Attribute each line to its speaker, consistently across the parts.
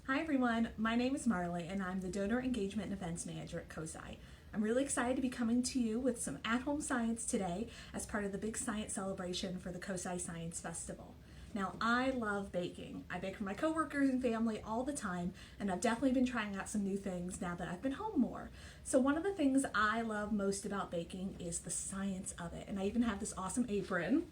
Speaker 1: Hi everyone, my name is Marley and I'm the Donor Engagement and Events Manager at COSI. I'm really excited to be coming to you with some at-home science today as part of the big science celebration for the COSI Science Festival. Now, I love baking. I bake for my coworkers and family all the time, and I've definitely been trying out some new things now that I've been home more. So one of the things I love most about baking is the science of it, and I even have this awesome apron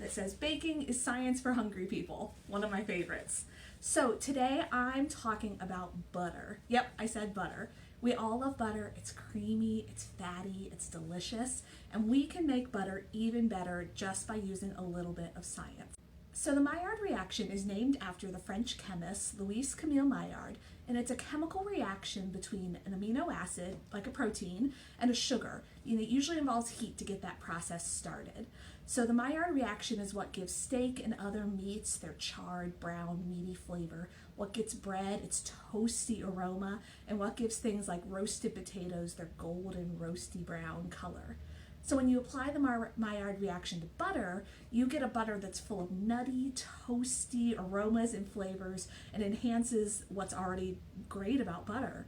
Speaker 1: that says baking is science for hungry people, one of my favorites. So today I'm talking about butter. Yep, I said butter. We all love butter. It's creamy, it's fatty, it's delicious, and we can make butter even better just by using a little bit of science. So the Maillard reaction is named after the French chemist Louis Camille Maillard, and it's a chemical reaction between an amino acid, like a protein, and a sugar. And it usually involves heat to get that process started. So the Maillard reaction is what gives steak and other meats their charred, brown, meaty flavor, what gets bread its toasty aroma, and what gives things like roasted potatoes their golden, roasty brown color. So when you apply the Maillard reaction to butter, you get a butter that's full of nutty, toasty aromas and flavors and enhances what's already great about butter.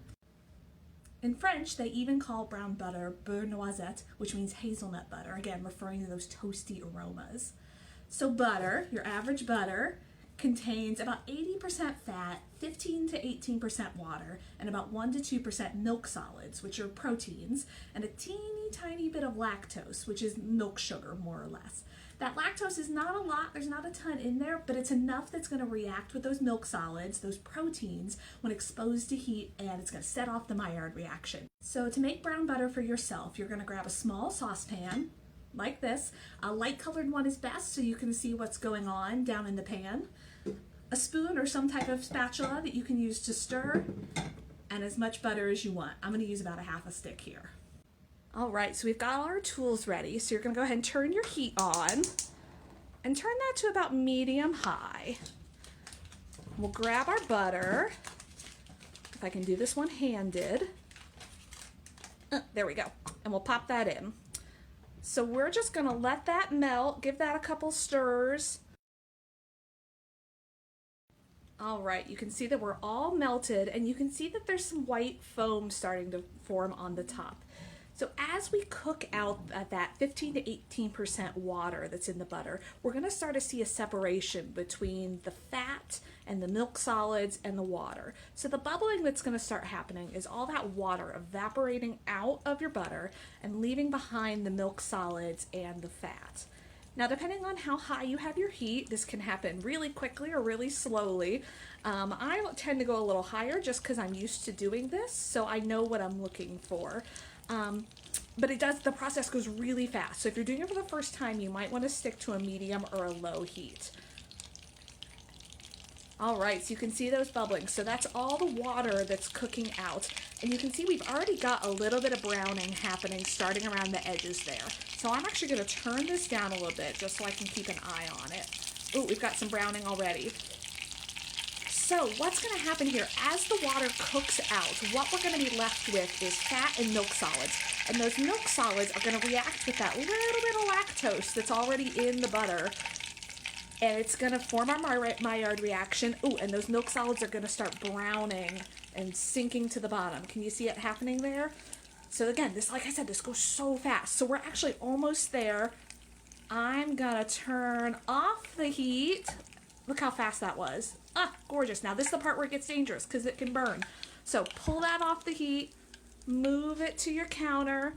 Speaker 1: In French, they even call brown butter beurre noisette, which means hazelnut butter, again, referring to those toasty aromas. So butter, your average butter, contains about 80% fat, 15 to 18% water, and about 1 to 2% milk solids, which are proteins, and a teeny tiny bit of lactose, which is milk sugar, more or less. That lactose is not a lot, there's not a ton in there, but it's enough that's going to react with those milk solids, those proteins, when exposed to heat, and it's going to set off the Maillard reaction. So to make brown butter for yourself, you're going to grab a small saucepan, like this. A light colored one is best so you can see what's going on down in the pan. A spoon or some type of spatula that you can use to stir, and as much butter as you want. I'm going to use about a half a stick here. All right, so we've got all our tools ready. So you're going to go ahead and turn your heat on and turn that to about medium high. We'll grab our butter. If I can do this one-handed. There we go. And we'll pop that in. So we're just going to let that melt, give that a couple stirs. All right, you can see that we're all melted, and you can see that there's some white foam starting to form on the top. So as we cook out that 15 to 18% water that's in the butter, we're going to start to see a separation between the fat and the milk solids and the water. So the bubbling that's going to start happening is all that water evaporating out of your butter and leaving behind the milk solids and the fat. Now, depending on how high you have your heat, this can happen really quickly or really slowly. I tend to go a little higher just because I'm used to doing this, so I know what I'm looking for. But the process goes really fast. So if you're doing it for the first time, you might want to stick to a medium or a low heat. All right, so you can see those bubbling. So that's all the water that's cooking out. And you can see we've already got a little bit of browning happening starting around the edges there. So I'm actually going to turn this down a little bit just so I can keep an eye on it. Ooh, we've got some browning already. So what's going to happen here, as the water cooks out, what we're going to be left with is fat and milk solids. And those milk solids are going to react with that little bit of lactose that's already in the butter. And it's going to form our Maillard reaction. Ooh, and those milk solids are going to start browning and sinking to the bottom. Can you see it happening there? So again, this, like I said, this goes so fast. So we're actually almost there. I'm going to turn off the heat. Look how fast that was. Ah, gorgeous. Now this is the part where it gets dangerous because it can burn. So pull that off the heat, move it to your counter.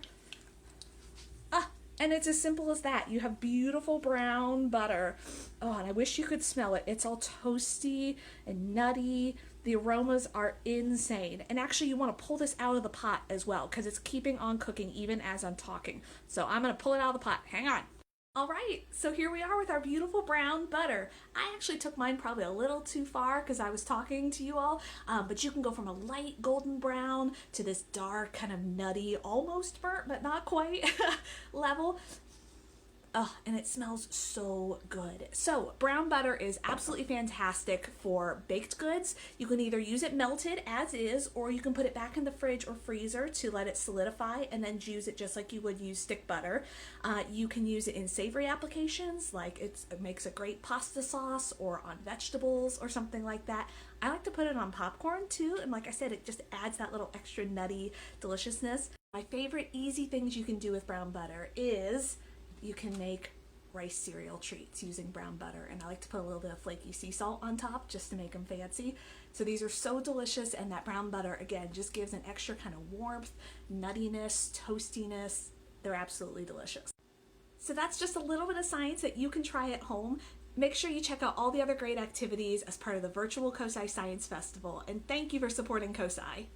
Speaker 1: And it's as simple as that. You have beautiful brown butter. Oh, and I wish you could smell it. It's all toasty and nutty. The aromas are insane. And actually, you want to pull this out of the pot as well because it's keeping on cooking even as I'm talking. So I'm going to pull it out of the pot. Hang on. All right, so here we are with our beautiful brown butter. I actually took mine probably a little too far because I was talking to you all, but you can go from a light golden brown to this dark kind of nutty, almost burnt, but not quite level. Oh, and it smells so good. So brown butter is absolutely fantastic for baked goods. You can either use it melted as is, or you can put it back in the fridge or freezer to let it solidify and then use it just like you would use stick butter. You can use it in savory applications, like it makes a great pasta sauce or on vegetables or something like that. I like to put it on popcorn too, and like I said, it just adds that little extra nutty deliciousness. My favorite easy things you can do with brown butter is you can make rice cereal treats using brown butter, and I like to put a little bit of flaky sea salt on top just to make them fancy. So these are so delicious, and that brown butter again just gives an extra kind of warmth, nuttiness, toastiness. They're absolutely delicious. So that's just a little bit of science that you can try at home. Make sure you check out all the other great activities as part of the virtual COSI Science Festival, and thank you for supporting COSI.